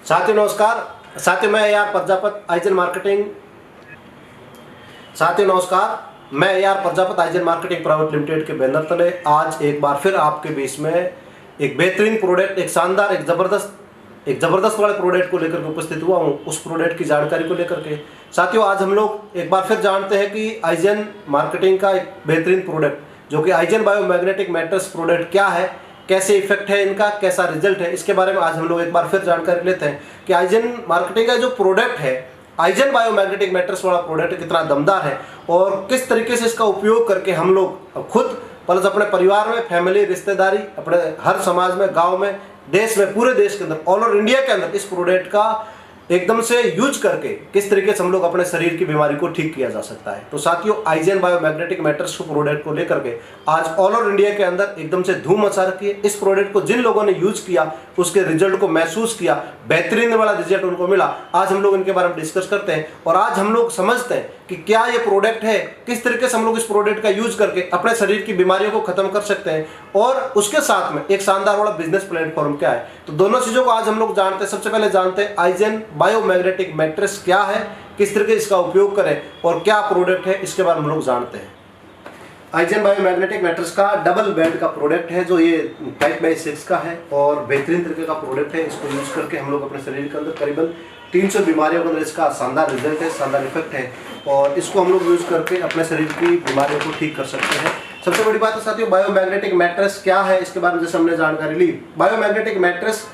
साथियों नमस्कार। साथियों मैं यार Prajapat eigen marketing private limited के बैनर तले आज एक बार फिर आपके बीच में एक बेहतरीन प्रोडक्ट, एक शानदार, एक जबरदस्त वाले प्रोडक्ट को लेकर के उपस्थित हुआ हूँ। उस प्रोडक्ट की जानकारी को लेकर के साथियों आज हम लोग एक बार फिर जानते हैं कि आइजन मार्केटिंग का एक बेहतरीन प्रोडक्ट जो कि आइजन बायोमैग्नेटिक मैट्रेस प्रोडक्ट क्या है, कैसे इफेक्ट है इनका, कैसा रिजल्ट है, इसके बारे में आज हम लोग एक बार फिर जानकारी लेते हैं कि आइजन मार्केटिंग का जो प्रोडक्ट है, आइजन बायोमैग्नेटिक मैट्रेस वाला प्रोडक्ट कितना दमदार है और किस तरीके से इसका उपयोग करके हम लोग खुद प्लस अपने परिवार में, फैमिली, रिश्तेदारी, अपने हर समाज में, गांव में, देश में, पूरे देश के अंदर, ऑल ओवर इंडिया के अंदर इस प्रोडक्ट का एकदम से यूज करके किस तरीके से हम लोग अपने शरीर की बीमारी को ठीक किया जा सकता है। तो साथियों आइजन बायोमैग्नेटिक मैट्रेस को प्रोडक्ट को लेकर के आज ऑल ओवर इंडिया के अंदर एकदम से धूम मचा रखी है। इस प्रोडक्ट को जिन लोगों ने यूज किया, उसके रिजल्ट को महसूस किया, बेहतरीन वाला रिजल्ट उनको मिला, आज हम लोग इनके बारे में डिस्कस करते हैं और आज हम लोग समझते हैं कि क्या ये प्रोडक्ट है, किस तरीके से हम लोग इस प्रोडक्ट का यूज करके अपने शरीर की बीमारियों को खत्म कर सकते हैं और उसके साथ में एक शानदार वाला बिजनेस प्लेटफॉर्म क्या है। तो दोनों चीजों को आज हम लोग जानते हैं। सबसे पहले जानते हैं आइजन बायोमैग्नेटिक मैट्रेस क्या है, किस तरीके इसका उपयोग करें और क्या प्रोडक्ट है, इसके बारे में हम लोग जानते हैं। आइजन बायोमैग्नेटिक मैट्रेस का डबल बेड का प्रोडक्ट है जो ये टाइप बाई 6 का है और बेहतरीन तरीके का प्रोडक्ट है। इसको यूज करके हम लोग अपने शरीर के अंदर करीबन 300 बीमारियों के अंदर इसका शानदार रिजल्ट है, शानदार इफेक्ट है और इसको हम लोग यूज करके अपने शरीर की बीमारियों को ठीक कर सकते हैं। सबसे बड़ी बात है साथियों बायोमैग्नेटिक मैट्रेस क्या है, इसके बारे में जैसे हमने जानकारी ली। बायोमैग्नेटिक मैट्रेस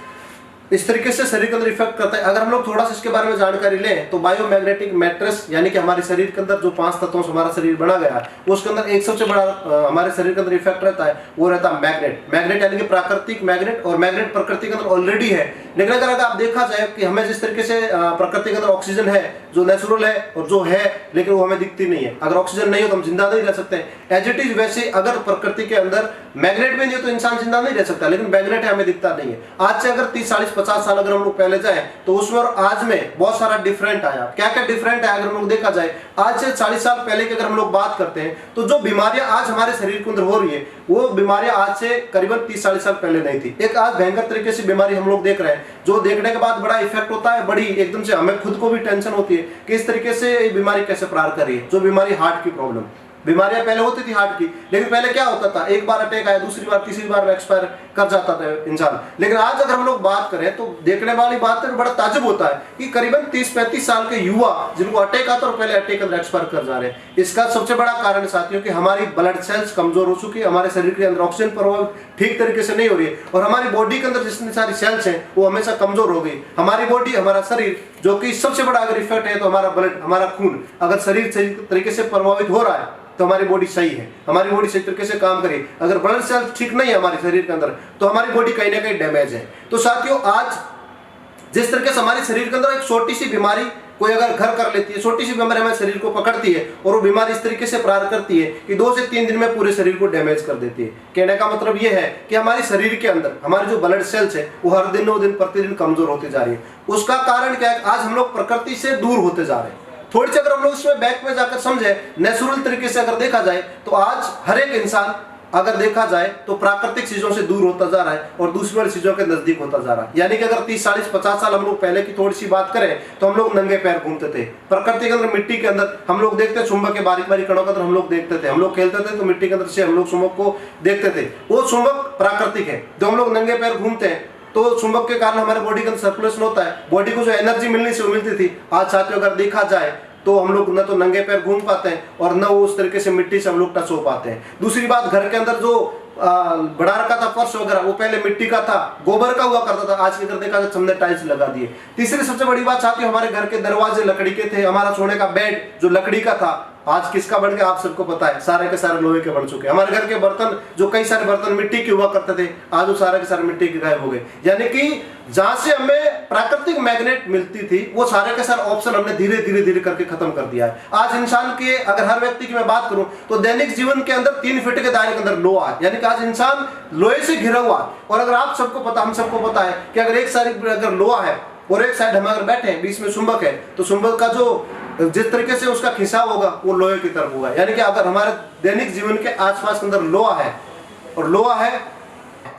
इस तरीके से शरीर के अंदर इफेक्ट करता है। अगर हम लोग थोड़ा सा इसके बारे में जानकारी लें तो बायोमैग्नेटिक मैट्रेस यानी कि हमारे शरीर के अंदर जो 5 तत्वों से हमारा शरीर बना गया है उसके अंदर एक सबसे बड़ा हमारे शरीर के अंदर इफेक्ट रहता है, वो रहता है मैग्नेट यानी कि प्राकृतिक मैग्नेट। और मैग्नेट प्रकृति के अंदर ऑलरेडी है, लेकिन अगर आप देखा जाए कि हमें जिस तरीके से प्रकृति के अंदर ऑक्सीजन है जो नेचुरल है और जो है लेकिन वो हमें दिखती नहीं है। अगर ऑक्सीजन नहीं हो तो हम जिंदा नहीं रह सकते। एज इट इज वैसे अगर प्रकृति के अंदर मैग्नेट भी नहीं हो तो इंसान जिंदा नहीं रह सकता, लेकिन मैग्नेट हमें दिखता नहीं है। आज से अगर 30, 40, 50 साल अगर हम लोग पहले जाए तो उसमें और आज में बहुत सारा डिफरेंट आया। क्या क्या डिफरेंट है अगर हम लोग देखा जाए, आज से 40 साल पहले की अगर हम लोग बात करते हैं तो जो बीमारियां आज हमारे शरीर के अंदर हो रही है वो बीमारियां आज से करीबन 30-40 साल पहले नहीं थी। एक आज भयंकर तरीके से बीमारी हम लोग देख रहे हैं जो देखने के बाद बड़ा इफेक्ट होता है, बड़ी एकदम से हमें खुद को भी टेंशन होती है कि इस तरीके से ये बीमारी कैसे प्रहार कर रही है। जो बीमारी हार्ट की प्रॉब्लम, बीमारियां पहले होती थी हार्ट की, लेकिन पहले क्या होता था, एक बार अटैक आया, दूसरी बार, तीसरी बार में एक्सपायर कर जाता था इंसान। लेकिन आज अगर हम लोग बात करें तो देखने वाली बात है, बड़ा ताज्जुब होता है कि करीबन 30-35 साल के युवा जिनको अटैक आता है और पहले अटैक अंदर एक्सपायर कर जा रहे हैं। इसका सबसे बड़ा कारण साथियों कि हमारी ब्लड सेल्स कमजोर हो चुकी है, हमारे शरीर के अंदर ऑक्सीजन प्रभाव ठीक तरीके से नहीं हो रही है और हमारी बॉडी के अंदर जितनी सारी सेल्स हैं वो हमेशा कमजोर हो गई। हमारी बॉडी, हमारा शरीर, जो कि सबसे बड़ा अगर इफेक्ट है तो हमारा ब्लड, हमारा खून अगर शरीर सही तरीके से प्रभावित हो रहा है तो हमारी बॉडी सही है, हमारी बॉडी सही तरीके से काम करे। अगर ब्लड सेल ठीक नहीं है हमारे शरीर के अंदर तो हमारी बॉडी कहीं ना कहीं डैमेज है। तो साथियों आज जिस तरीके से हमारे शरीर के अंदर एक छोटी सी बीमारी कोई अगर घर कर लेती है, छोटी सी बीमारी हमारे शरीर को पकड़ती है और वो बीमारी इस तरीके से प्रहार करती है कि 2 से 3 दिन में पूरे शरीर को डैमेज कर देती है। कहने का मतलब ये है कि हमारे शरीर के अंदर हमारे जो ब्लड सेल्स है वो हर दिन प्रतिदिन कमजोर होती जा रही है। उसका कारण क्या है, आज हम लोग प्रकृति से दूर होते जा रहे हैं। थोड़ी सी अगर हम लोग इसमें बैक में जाकर समझे, नेचुरल तरीके से अगर देखा जाए तो आज हर एक इंसान अगर देखा जाए तो प्राकृतिक चीजों से दूर होता जा रहा है और दूसरी वाली चीजों के नजदीक होता जा रहा है। यानी कि अगर 30, 40, 50 साल हम लोग पहले की थोड़ी सी बात करें तो हम लोग नंगे पैर घूमते थे। प्रकृति के अंदर, मिट्टी के अंदर हम लोग देखते, चुंबक के बारीक बारीक कणों के अंदर हम लोग देखते थे, हम लोग खेलते थे तो मिट्टी के अंदर से हम लोग चुंबक को देखते थे। वो चुंबक प्राकृतिक है। जो हम लोग नंगे पैर घूमते हैं तो चुंबक के कारण हमारे बॉडी के अंदर सर्कुलेशन होता है, बॉडी को जो एनर्जी मिलनी से मिलती थी। आज साथियों अगर देखा जाए तो हम लोग न तो नंगे पैर घूम पाते हैं और न वो उस तरीके से मिट्टी से हम लोग टच हो पाते हैं। दूसरी बात, घर के अंदर जो बड़ा रखा था फर्श वगैरह वो पहले मिट्टी का था, गोबर का हुआ करता था, आज के घर देखा जाए हमने टाइल्स लगा दिए। तीसरी सबसे बड़ी बात साथियों, हमारे घर के दरवाजे लकड़ी के थे, हमारा सोने का बेड जो लकड़ी का था आज किसका बन गया आप सबको पता है, सारे के सारे लोहे के बन चुके हैं। हमारे घर के बर्तन जो कई सारे बर्तन मिट्टी के हुआ करते थे आज वो सारे के सारे मिट्टी के गायब हो गए। यानी कि जहां से हमें प्राकृतिक मैग्नेट मिलती थी वो सारे के सारे ऑप्शन हमने धीरे धीरे करके खत्म कर दिया है। आज इंसान के, अगर हर व्यक्ति की मैं बात करूं तो दैनिक जीवन के अंदर 3 फीट के दायरे के अंदर लोहा है। यानी कि आज इंसान लोहे से घिरा हुआ है। और अगर आप सबको पता, हम सबको पता है कि अगर एक साइड अगर लोहा है और एक साइड हम अगर बैठे हैं बीच में चुंबक है तो चुंबक का जो जिस तरीके से उसका खिंचाव होगा वो लोहे की तरफ होगा। यानी कि अगर हमारे दैनिक जीवन के आसपास के अंदर लोहा है और लोहा है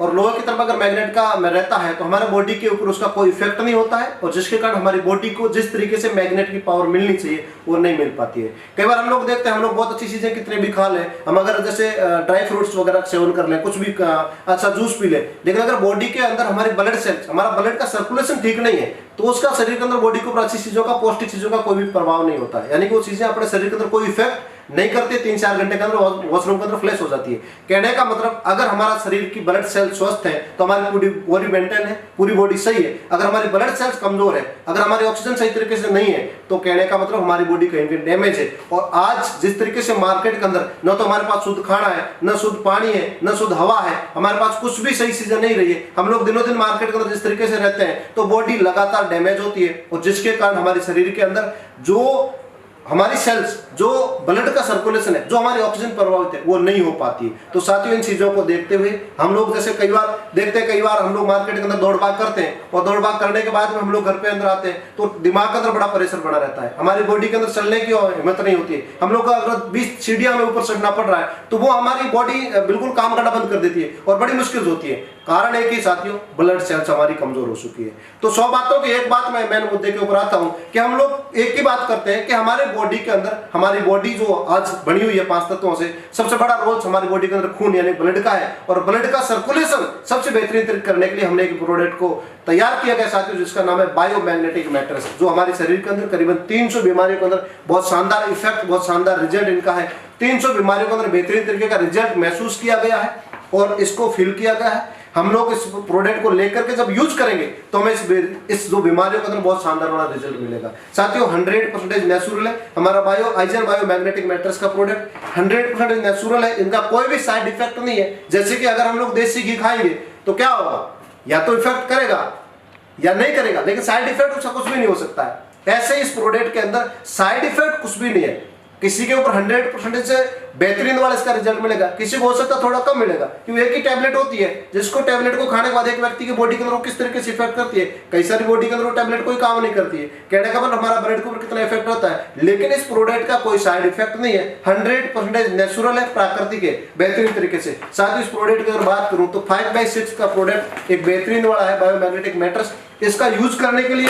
और लोहे की तरफ अगर मैग्नेट का रहता है तो हमारे बॉडी के ऊपर उसका कोई इफेक्ट नहीं होता है, और जिसके कारण हमारी बॉडी को जिस तरीके से मैग्नेट की पावर मिलनी चाहिए वो नहीं मिल पाती है। कई बार हम लोग देखते हैं, हम लोग बहुत अच्छी चीजें कितने भी खा लें, हम अगर जैसे ड्राई फ्रूट्स वगैरह सेवन कर लें, कुछ भी अच्छा जूस पी ले, लेकिन अगर बॉडी के अंदर हमारी ब्लड सेल्स, हमारा ब्लड का सर्कुलेशन ठीक नहीं है तो उसका शरीर के अंदर बॉडी के ऊपर अच्छी चीजों का, पौष्टिक चीजों का कोई भी प्रभाव नहीं होता है। यानी कि वो चीजें अपने शरीर के अंदर कोई इफेक्ट नहीं करती, 3-4 घंटे के अंदर वॉशरूम के अंदर फ्लैश हो जाती है। कहने का मतलब अगर हमारा शरीर की ब्लड सेल स्वस्थ है तो हमारी पूरी बॉडी मेंटेन है, पूरी बॉडी सही है। अगर हमारी ब्लड सेल्स कमजोर है, अगर हमारी ऑक्सीजन सही तरीके से नहीं है, तो कहने का मतलब हमारी बॉडी कहीं कहीं डैमेज है। और आज जिस तरीके से मार्केट के अंदर न तो हमारे पास शुद्ध खाना है, न शुद्ध पानी है, न शुद्ध हवा है, हमारे पास कुछ भी सही चीजें नहीं रही है, हम लोग दिनों दिन मार्केट के अंदर जिस तरीके से रहते हैं तो बॉडी लगातार डैमेज होती है, और जिसके कारण हमारे शरीर के अंदर जो हमारी सेल्स, जो ब्लड का सर्कुलेशन है, जो हमारी ऑक्सीजन प्रभावित है, वो नहीं हो पाती। तो साथियों, इन चीजों को देखते हुए हम लोग जैसे कई बार देखते हैं, कई बार हम लोग मार्केट के अंदर दौड़ भाग करते हैं, और दौड़ भाग करने के बाद में हम लोग घर पे अंदर आते हैं तो दिमाग के अंदर बड़ा प्रेशर बना रहता है, हमारी बॉडी के अंदर चलने की हिम्मत नहीं होती है। हम लोग को अगर 20 सीढ़ियां में ऊपर चढ़ना पड़ रहा है तो वो हमारी बॉडी बिल्कुल काम करना बंद कर देती है और बड़ी मुश्किल होती है। कारण एक ही साथियों, ब्लड सेल्स हमारी कमजोर हो चुकी है। तो 100 बातों की एक बात मैं मेन मुद्दे के ऊपर आता हूं कि हम लोग एक ही बात करते हैं कि हमारे बॉडी के अंदर, हमारी बॉडी जो आज बनी हुई है 5 तत्वों से, सबसे बड़ा रोल हमारी बॉडी के अंदर खून यानी ब्लड का है, और ब्लड का सर्कुलेशन सबसे बेहतरीन करने के लिए हमने एक प्रोडक्ट को तैयार किया गया साथियों, जिसका नाम है बायोमैग्नेटिक मैट्रेस, जो हमारे शरीर के अंदर करीबन 300 बीमारियों के अंदर बहुत शानदार इफेक्ट, बहुत शानदार रिजल्ट इनका है। 300 बीमारियों के अंदर बेहतरीन तरीके का रिजल्ट महसूस किया गया है और इसको फील किया गया है। हम लोग इस प्रोडक्ट को लेकर के जब यूज करेंगे तो हमें इस जो बीमारियों के अंदर बहुत शानदार वाला रिजल्ट मिलेगा। साथियों, 100% नेचुरल है हमारा बायोमैग्नेटिक मैट्रेस का प्रोडक्ट, 100% नेचुरल है, इनका कोई भी साइड इफेक्ट नहीं है। जैसे कि अगर हम लोग देसी घी खाएंगे तो क्या होगा, या तो इफेक्ट करेगा या नहीं करेगा, लेकिन साइड इफेक्ट उसका कुछ भी नहीं हो सकता है। ऐसे इस प्रोडक्ट के अंदर साइड इफेक्ट कुछ भी नहीं है। किसी के ऊपर 100% से बेहतरीन वाला इसका रिजल्ट मिलेगा, किसी को हो सकता है थोड़ा कम मिलेगा, क्योंकि एक ही टैबलेट होती है, जिसको टैबलेट को खाने के बाद एक व्यक्ति की बॉडी के अंदर किस तरीके से इफेक्ट करती है, कई सारी बॉडी के अंदर वो टैबलेट कोई काम नहीं करती है। कहने का मतलब हमारा ब्लड के ऊपर कितना इफेक्ट होता है, लेकिन इस प्रोडक्ट का कोई साइड इफेक्ट नहीं है, 100% नेचुरल है, प्राकृतिक है, बेहतरीन तरीके से। साथ ही इस प्रोडक्ट की अगर बात करूं तो 5x6 का प्रोडक्ट एक बेहतरीन वाला है बायोमैग्नेटिक मैट्रेस। इसका यूज करने के लिए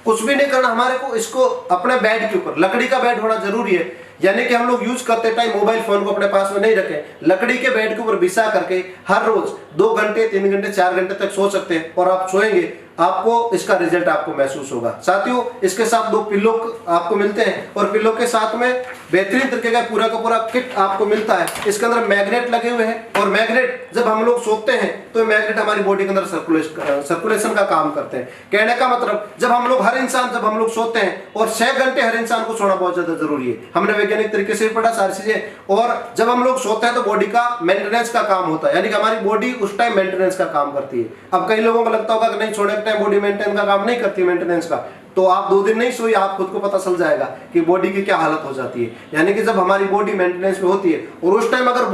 कुछ भी नहीं करना हमारे को, इसको अपने बेड के ऊपर, लकड़ी का बेड होना जरूरी है, यानी कि हम लोग यूज करते टाइम मोबाइल फोन को अपने पास में नहीं रखें, लकड़ी के बेड के ऊपर बिछा करके हर रोज 2 घंटे 3 घंटे 4 घंटे तक सो सकते हैं, और आप सोएंगे आपको इसका रिजल्ट आपको महसूस होगा। साथियों, इसके साथ 2 पिल्लो आपको मिलते हैं, और पिल्लो के साथ में बेहतरीन तरीके का पूरा किट आपको मिलता है। इसके अंदर मैग्नेट लगे हुए हैं, और मैग्नेट जब हम लोग सोते हैं तो मैग्नेट हमारी बॉडी के अंदर सर्कुलेशन का काम करते हैं। कहने का मतलब जब हम लोग, हर इंसान जब हम लोग सोते हैं, और 6 घंटे हर इंसान को सोना बहुत ज्यादा जरूरी है, हमने वैज्ञानिक तरीके से पढ़ा सारी चीजें। और जब हम लोग सोते हैं तो बॉडी का मेंटेनेंस का काम होता है, यानी कि हमारी बॉडी उस टाइम मेंटेनेंस का काम करती है। अब कई लोगों को लगता होगा कि नहीं, सोने के टाइम बॉडी मेंटेन का काम नहीं करती मेंटेनेंस का, तो आप 2 दिन नहीं सोइए, आप खुद को पता चल जाएगा कि बॉडी की क्या हालत हो जाती है। यानी कि जब हमारी बॉडी मेंटेनेंस में होती है, और उस टाइम अगर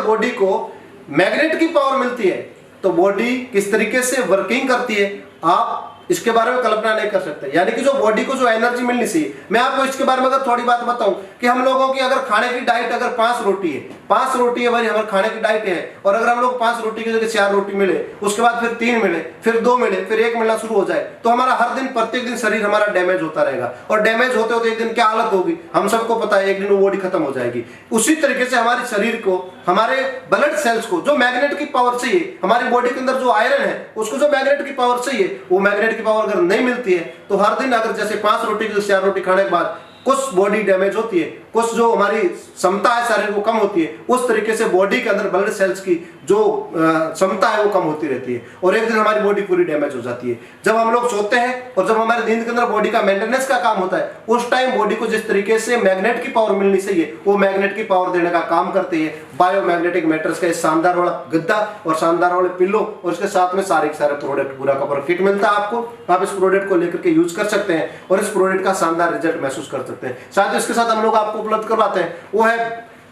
बॉडी को मैग्नेट की पावर मिलती है तो बॉडी किस तरीके से वर्किंग करती है आप इसके बारे में कल्पना नहीं कर सकते। यानी कि जो बॉडी को जो एनर्जी मिलनी चाहिए, मैं आपको इसके बारे में अगर थोड़ी बात बताऊं कि हम लोगों की अगर खाने की डाइट अगर 5 रोटी है भाई, हमारे खाने की डाइट है, और अगर हम लोग 5 रोटी की जगह 4 रोटी मिले, उसके बाद फिर 3 मिले, फिर 2 मिले, फिर 1 मिलना शुरू हो जाए, तो हमारा हर दिन प्रत्येक दिन शरीर हमारा डैमेज होता रहेगा, और डैमेज होते होते एक दिन क्या हालत होगी हम सबको पता है, एक दिन वो बॉडी खत्म हो जाएगी। उसी तरीके से हमारे शरीर को, हमारे ब्लड सेल्स को जो मैग्नेट की पावर चाहिए, हमारी बॉडी के अंदर जो आयरन है उसको जो मैग्नेट की पावर चाहिए, वो मैग्नेट की पावर अगर नहीं मिलती है तो हर दिन अगर जैसे 5 रोटी की 4 रोटी खाने के बाद कुछ बॉडी डैमेज होती है, कुछ जो हमारी क्षमता है शरीर को कम होती है, उस तरीके से बॉडी के अंदर ब्लड सेल्स की जो क्षमता है वो कम होती रहती है, और एक दिन हमारी बॉडी पूरी डैमेज हो जाती है। जब हम लोग सोते हैं और जब हमारे नींद के अंदर बॉडी का मेंटेनेंस का काम होता है, उस टाइम बॉडी को जिस तरीके से मैग्नेट की पावर मिलनी चाहिए, वो मैग्नेट की पावर देने का काम करती है बायोमैग्नेटिक मैट्रेस का शानदार वाला गद्दा और शानदार वाले पिल्लो, और उसके साथ में सारे प्रोडक्ट पूरा का पूरा किट मिलता है आपको। आप इस प्रोडक्ट को लेकर के यूज कर सकते हैं और इस प्रोडक्ट का शानदार रिजल्ट महसूस कर सकते हैं। साथ ही इसके साथ हम लोग आपको उपलब्ध करवाते हैं वो है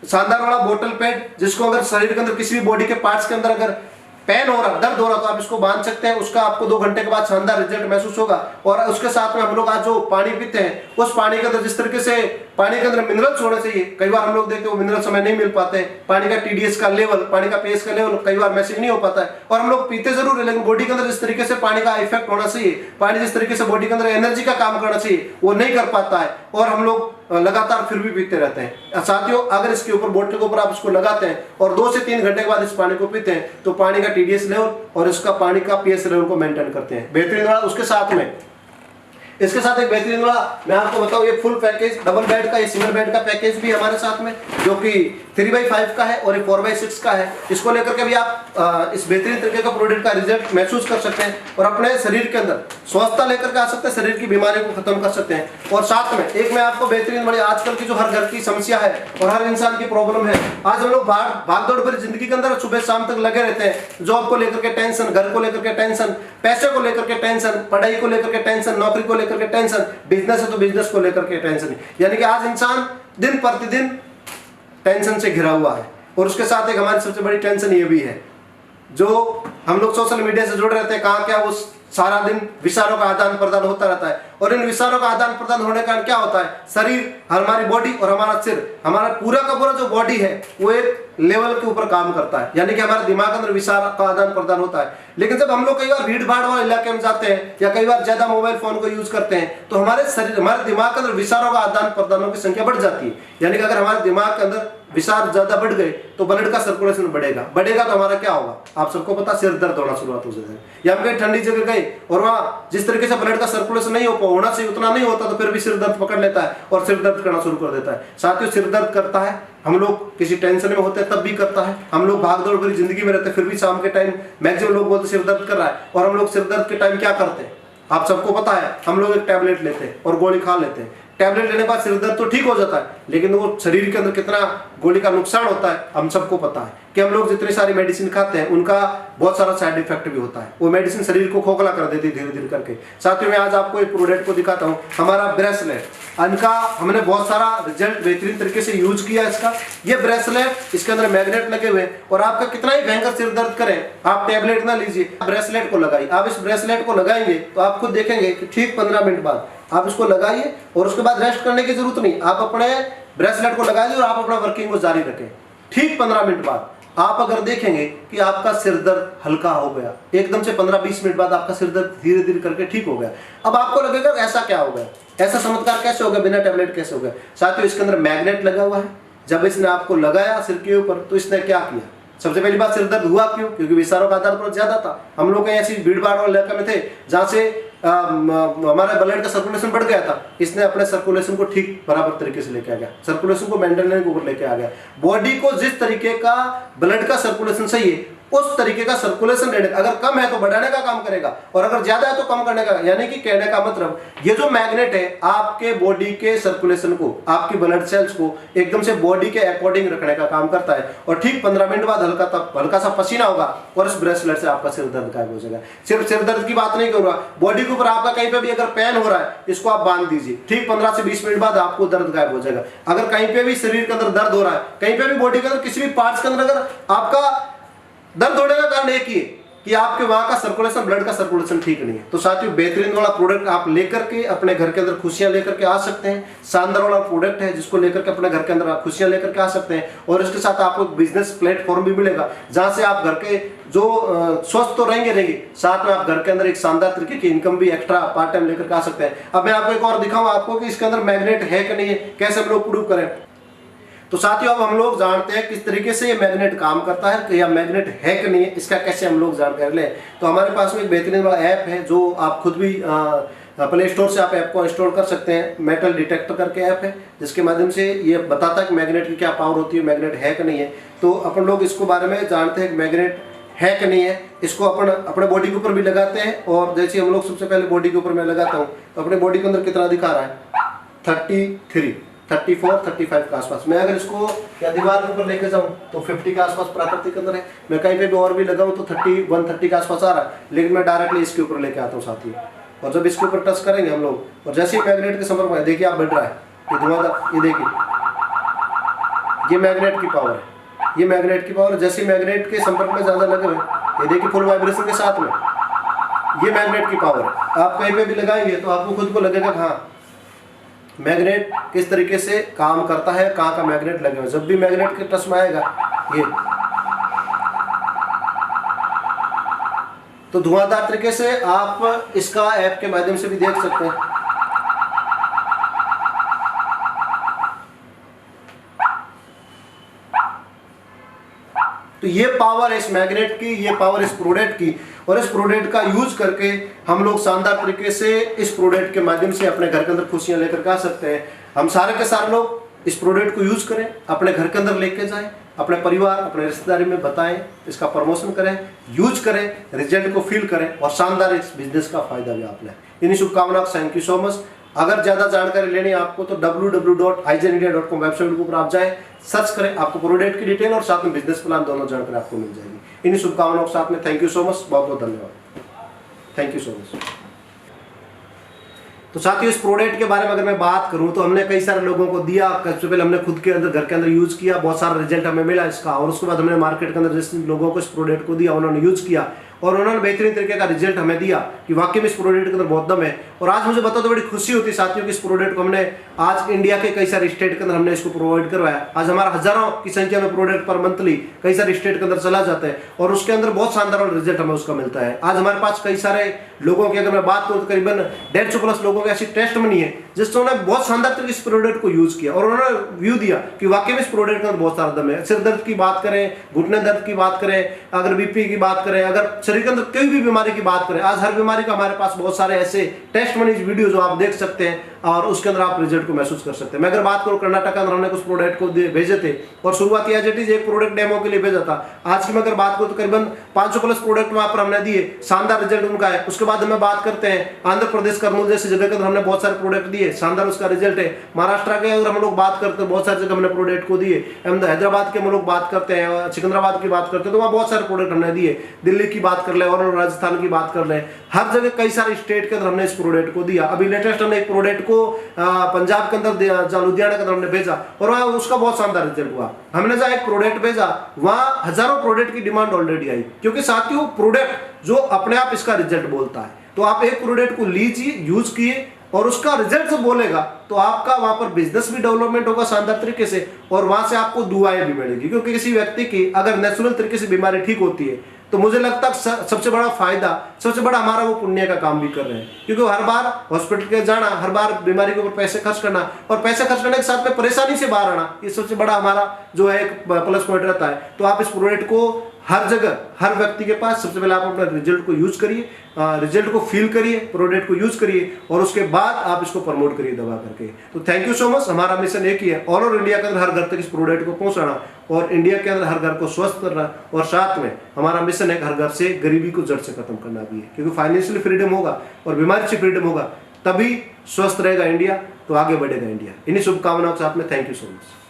शानदार वाला बोतल पैड, जिसको अगर शरीर के अंदर किसी भी बॉडी के पार्ट्स के अंदर अगर पेन हो रहा, दर्द हो रहा, तो आप इसको बांध सकते हैं, उसका आपको 2 घंटे के बाद शानदार रिजल्ट महसूस होगा। और उसके साथ में हम लोग आज जो पानी पीते हैं, उस पानी के अंदर जिस तरीके से पानी के अंदर मिनरल्स होने चाहिए। कई बार हम लोग देखते हैं वो मिनरल्स हमें नहीं मिल पाते हैं। पानी का टीडीएस का लेवल, पानी का पीएच का लेवल कई बार मैसेज नहीं हो पाता है, और हम लोग पीते जरूर है, लेकिन बॉडी के अंदर जिस तरीके से पानी का इफेक्ट होना चाहिए, पानी जिस तरीके से बॉडी के अंदर एनर्जी का काम करना चाहिए, वो नहीं कर पाता है, और हम लोग लगातार फिर भी पीते रहते हैं। साथियों, अगर इसके ऊपर बोतल के ऊपर आप इसको लगाते हैं और 2 से 3 घंटे के बाद इस पानी को पीते हैं, तो पानी का टीडीएस लेवल और इसका पानी का पीएच लेवल को मेंटेन करते हैं। बेहतरीन वाला उसके साथ में, इसके साथ एक बेहतरीन वाला मैं आपको बताऊं, ये फुल पैकेज डबल बेड का, ये सिंगल बेड का पैकेज भी हमारे साथ में, जो कि 3x5 का है और ये 4x6 का है। इसको लेकर के भी आप इस बेहतरीन तरीके का प्रोडक्ट का रिजल्ट महसूस कर सकते हैं और अपने शरीर के अंदर स्वस्थता लेकर के आ सकते हैं, शरीर की बीमारी को खत्म कर सकते हैं। और साथ में एक मैं आपको बेहतरीन बड़ी आजकल की जो हर घर की समस्या है और हर इंसान की प्रॉब्लम है, आज हम लोग भाग दौड़ भरी जिंदगी के अंदर सुबह शाम तक लगे रहते हैं। जॉब को लेकर के टेंशन, घर को लेकर के टेंशन, पैसे को लेकर के टेंशन, पढ़ाई को लेकर के टेंशन, नौकरी को लेकर के टेंशन, बिजनेस है तो बिजनेस को लेकर के टेंशन। यानी कि आज इंसान दिन प्रतिदिन टेंशन से घिरा हुआ है। और उसके साथ एक हमारी सबसे बड़ी टेंशन ये भी है, जो हम लोग सोशल मीडिया से जुड़ रहते हैं, कहाँ क्या वो सारा दिन विचारों का आदान प्रदान होता रहता है, और इन विचारों का आदान प्रदान होने का क्या होता है, शरीर, हमारी बॉडी और हमारा सिर, हमारा पूरा का पूरा जो बॉडी है वो एक लेवल के ऊपर काम करता है। यानी कि हमारे दिमाग के अंदर विचार का आदान प्रदान होता है। लेकिन जब हम लोग कई बार भीड़ भाड़ वाले इलाके में जाते हैं या कई बार ज्यादा मोबाइल फोन को यूज करते हैं, तो हमारे शरीर, हमारे दिमाग के अंदर विचारों का आदान प्रदानों की संख्या बढ़ जाती है। यानी कि अगर हमारे दिमाग के अंदर विचार ज्यादा बढ़ गए तो ब्लड का सर्कुलेशन बढ़ेगा तो हमारा क्या होगा, आप सबको पता, सिर दर्द होना शुरुआत हो जाता है। या हम कहीं ठंडी जगह गए और वहाँ जिस तरीके से ब्लड का सर्कुलेशन नहीं होना चाहिए उतना नहीं होता, तो फिर भी सिर दर्द पकड़ लेता है और सिर दर्द करना शुरू कर देता है। साथियों, सिर दर्द करता है, हम लोग किसी टेंशन में होते हैं तब भी करता है, हम लोग भागदौड़ भरी जिंदगी में रहते हैं, फिर भी शाम के टाइम मैक्सिमम लोग बोलते सिर दर्द कर रहा है। और हम लोग सिर दर्द के टाइम क्या करते हैं, आप सबको पता है, हम लोग एक टैबलेट लेते हैं और गोली खा लेते हैं। टैबलेट लेने के बाद सिर दर्द तो ठीक हो जाता है, लेकिन वो शरीर के अंदर कितना गोली का नुकसान होता है हम सबको पता है, कि हम लोग जितनी सारी मेडिसिन खाते हैं उनका बहुत सारा साइड इफेक्ट भी होता है। वो मेडिसिन शरीर को खोखला कर देती है धीरे धीरे करके। साथियों, मैं आज आपको एक प्रोडक्ट को दिखाता हूँ, हमारा ब्रेसलेट, इनका हमने बहुत सारा रिजल्ट बेहतरीन तरीके से यूज किया। इसका ये ब्रेसलेट, इसके अंदर मैग्नेट लगे हुए हैं, और आपका कितना ही भयंकर सिर दर्द करे, आप टैबलेट ना लीजिए, ब्रेसलेट को लगाइए। आप इस ब्रेसलेट को लगाएंगे तो आप खुद देखेंगे कि ठीक 15 मिनट बाद आप इसको लगाइए, और उसके बाद रेस्ट करने की जरूरत नहीं, आप अपने ब्रेसलेट को लगाइए और आप अपना वर्किंग को जारी रखें। ठीक 15 मिनट बाद आप अगर देखेंगे कि आपका सिर दर्द हल्का हो गया, एकदम से 15-20 मिनट बाद आपका सिर दर्द धीरे धीरे करके ठीक हो गया। अब आपको लगेगा ऐसा क्या हो गया, ऐसा चमत्कार कैसे हो गया, बिना टैबलेट कैसे हो गया। साथियों, इसके अंदर मैग्नेट लगा हुआ है। जब इसने आपको लगाया सिर के ऊपर, तो इसने क्या किया, सबसे पहली बात, सिर दर्द हुआ क्यों, क्योंकि विचारों का आदान प्रदान ज्यादा था। हम लोग कहीं ऐसी भीड़ भाड़ वाले इलाके में थे जहां से हमारा ब्लड का सर्कुलेशन बढ़ गया था। इसने अपने सर्कुलेशन को ठीक बराबर तरीके से लेके आ गया, सर्कुलेशन को मेंटेन करने के ऊपर लेके आ गया। बॉडी को जिस तरीके का ब्लड का सर्कुलेशन सही है उस तरीके का सर्कुलेशन देने, अगर कम है तो बढ़ाने का काम करेगा, और अगर ज्यादा है तो कम करने का। यानी कि कहने का मतलब, ये जो मैग्नेट है आपके बॉडी के सर्कुलेशन को, आपकी ब्लड सेल्स को एकदम से बॉडी के अकॉर्डिंग रखने का काम करता है। और ठीक 15 मिनट बाद हल्का सा पसीना होगा और इस ब्रेसलेट से आपका सिर दर्द गायब हो जाएगा। सिर्फ सिर दर्द की बात नहीं कर रहा, बॉडी के ऊपर आपका कहीं पे भी अगर पेन हो रहा है, इसको आप बांध दीजिए, ठीक 15 से 20 मिनट बाद आपको दर्द गायब हो जाएगा। अगर कहीं पे भी शरीर के अंदर दर्द हो रहा है, कहीं पे भी बॉडी के अंदर किसी भी पार्ट्स के अंदर अगर आपका दर्द होने का कारण एक ही है कि आपके वहां का सर्कुलेशन, ब्लड का सर्कुलेशन ठीक नहीं है। तो साथियों, बेहतरीन वाला प्रोडक्ट आप लेकर के अपने घर के अंदर खुशियां लेकर के आ सकते हैं। शानदार वाला प्रोडक्ट है जिसको लेकर के अपने घर के अंदर आप खुशियां लेकर के आ सकते हैं, और इसके साथ आपको बिजनेस प्लेटफॉर्म भी मिलेगा जहां से आप घर के जो स्वस्थ तो रहेंगे, साथ में आप घर के अंदर एक शानदार तरीके की इनकम भी एक्स्ट्रा पार्ट टाइम लेकर के आ सकते हैं। अब मैं आपको एक और दिखाऊं आपको कि इसके अंदर मैग्नेट है कि नहीं है, कैसे हम लोग प्रूव करें। तो साथियों, अब हम लोग जानते हैं किस तरीके से ये मैग्नेट काम करता है, कि यह मैग्नेट है कि नहीं है, इसका कैसे हम लोग जानकारी लें। तो हमारे पास में एक बेहतरीन वाला ऐप है जो आप खुद भी प्ले स्टोर से आप ऐप को इंस्टॉल कर सकते हैं। मेटल डिटेक्टर करके ऐप है, जिसके माध्यम से ये बताता है कि मैग्नेट की क्या पावर होती है, मैग्नेट है कि नहीं है। तो अपन लोग इसको बारे में जानते हैं कि मैग्नेट है कि नहीं है। इसको अपन अपने बॉडी के ऊपर भी लगाते हैं, और जैसे हम लोग सबसे पहले बॉडी के ऊपर मैं लगाता हूँ तो अपने बॉडी के अंदर कितना दिखा रहा है, 33, 34, 35 के आसपास। मैं अगर इसको या दीवार के ऊपर लेके जाऊं तो 50 के आसपास प्राकृतिक अंदर है। मैं कहीं पे भी और भी लगाऊं तो 31-30 के आसपास आ रहा है, लेकिन मैं डायरेक्टली इसके ऊपर लेके आता हूं साथियों। और जब इसके ऊपर टच करेंगे हम लोग, और जैसे ही मैग्नेट के संपर्क में, देखिए आप बढ़ रहा है ये धुआं, ये देखिए, ये मैग्नेट की पावर है, ये मैग्नेट की पावर। जैसे मैग्नेट के संपर्क में ज्यादा लगे हुए, ये देखिए फुल वाइब्रेशन के साथ में, ये मैग्नेट की पावर है। आप कहीं पे भी लगाएंगे तो आपको खुद को लगेगा हाँ मैग्नेट किस तरीके से काम करता है, कहाँ का मैग्नेट लगे हुए। जब भी मैग्नेट के टच में आएगा ये तो धुआंधार तरीके से आप इसका ऐप के माध्यम से भी देख सकते हैं। तो ये पावर है इस मैग्नेट की, ये पावर इस प्रोडक्ट की, और इस प्रोडक्ट का यूज करके हम लोग शानदार तरीके से इस प्रोडक्ट के माध्यम से अपने घर के अंदर खुशियां लेकर के आ सकते हैं। हम सारे के सारे लोग इस प्रोडक्ट को यूज करें, अपने घर के अंदर लेके जाएं, अपने परिवार अपने रिश्तेदारी में बताएं, इसका प्रमोशन करें, यूज करें, रिजल्ट को फील करें और शानदार इस बिजनेस का फायदा भी आप लें। इन्हीं शुभकामनाओं, थैंक यू सो मच। अगर ज्यादा जानकारी लेनी है आपको तो www.igenindia.com वेबसाइट के ऊपर आप जाएं, सर्च करें, आपको प्रोडक्ट की डिटेल और साथ में बिजनेस प्लान दोनों जानकारी आपको मिल जाएगी। इन्हीं शुभकामनाओं के साथ में थैंक यू सो मच, बहुत बहुत धन्यवाद, थैंक यू सो मच। तो साथियों, इस प्रोडक्ट के बारे में अगर मैं बात करूं तो हमने कई सारे लोगों को दिया। सबसे पहले हमने खुद के अंदर घर के अंदर यूज किया, बहुत सारा रिजल्ट हमें मिला इसका, और उसके बाद हमने मार्केट के अंदर जिस लोगों को इस प्रोडक्ट को दिया उन्होंने यूज किया और उन्होंने बेहतरीन तरीके का रिजल्ट हमें दिया कि वाकई में इस प्रोडक्ट के अंदर बहुत दम है। और आज मुझे बता तो बड़ी खुशी होती है साथियों कि इस प्रोडक्ट को हमने आज इंडिया के कई सारे स्टेट के अंदर हमने इसको प्रोवाइड करवाया। आज हमारा हजारों की संख्या में प्रोडक्ट पर मंथली कई सारे स्टेट के अंदर चला जाता है और उसके अंदर बहुत शानदार रिजल्ट हमें उसका मिलता है। आज हमारे पास कई सारे लोगों की अगर मैं बात करूं तो करीबन 150 प्लस लोगों की ऐसी टेस्ट मनी है जिसने बहुत शानदार तरीके से इस प्रोडक्ट को यूज किया और उन्होंने व्यू दिया कि वाकई में इस प्रोडक्ट के अंदर बहुत सारा दम है। सिर दर्द की बात करें, घुटने दर्द की बात करें, अगर बीपी की बात करें, अगर शरीर के अंदर कोई भी बीमारी की बात करें, आज हर बीमारी का हमारे पास बहुत सारे ऐसे टेस्ट मनी वीडियो जो आप देख सकते हैं और उसके अंदर आप रिजल्ट को महसूस कर सकते हैं। मैं अगर बात करूं कर्नाटक के अंदर हमने कुछ प्रोडक्ट को भेजे थे और शुरुआती एज इट इज एक प्रोडक्ट डेमो के लिए भेजा था। आज की मैं अगर बात करूं तो करीबन 500 प्लस प्रोडक्ट वहां पर हमने दिए, शानदार रिजल्ट उनका है। उसके बाद हम बात करते हैं आंध्र प्रदेश कर्नूल जैसी जगह के अंदर हमने बहुत सारे प्रोडक्ट दिए, शानदार उसका रिजल्ट है। महाराष्ट्र के अगर हम लोग बात करते हैं बहुत सारी जगह हमने प्रोडक्ट को दिए। हैदराबाद के हम लोग बात करते हैं, सिकंदराबाद की बात करते हैं तो वहाँ बहुत सारे प्रोडक्ट हमने दिए। दिल्ली की बात कर ले और राजस्थान की बात कर ले, हर जगह कई सारे स्टेट के अंदर हमने इस प्रोडक्ट को दिया। अभी लेटेस्ट हमने एक प्रोडक्ट को पंजाब के अंदर लुधियाना के अंदर हमने भेजा और वहाँ उसका बहुत शानदार रिजल्ट हुआ। हमने जहाँ एक प्रोडक्ट भेजा वहाँ हजारों प्रोडक्ट की डिमांड ऑलरेडी आई, क्योंकि साथियों प्रोडक्ट जो अपने आप इसका रिजल्ट बोलता है। तो आप एक प्रोडक्ट को लीजिए, यूज किए और उसका रिजल्ट से बोलेगा तो आपका वहां पर बिजनेस भी डेवलपमेंट होगा शानदार तरीके से और वहां से आपको दुआएं भी मिलेगी। क्योंकि किसी व्यक्ति की अगर नेचुरल तरीके से बीमारी ठीक होती है तो मुझे लगता है सबसे बड़ा फायदा, सबसे बड़ा हमारा वो पुण्य का काम भी कर रहे हैं। क्योंकि हर बार हॉस्पिटल के जाना, हर बार बीमारी के ऊपर पैसे खर्च करना और पैसे खर्च करने के साथ में परेशानी से बाहर आना, ये सबसे बड़ा हमारा जो है एक प्लस पॉइंट रहता है। तो आप इस प्रोडक्ट को हर जगह हर व्यक्ति के पास सबसे पहले आप अपने रिजल्ट को यूज करिए, रिजल्ट को फील करिए, प्रोडक्ट को यूज करिए और उसके बाद आप इसको प्रमोट करिए दबा करके। तो थैंक यू सो मच। हमारा मिशन एक ही है, ऑल ओवर इंडिया के अंदर हर घर तक इस प्रोडक्ट को पहुंचाना और इंडिया के अंदर हर घर को स्वस्थ करना और साथ में हमारा मिशन है हर घर से गरीबी को जड़ से खत्म करना भी है। क्योंकि फाइनेंशियल फ्रीडम होगा और बीमारी से फ्रीडम होगा तभी स्वस्थ रहेगा इंडिया, तो आगे बढ़ेगा इंडिया। इन्हीं शुभकामनाओं के साथ में थैंक यू सो मच।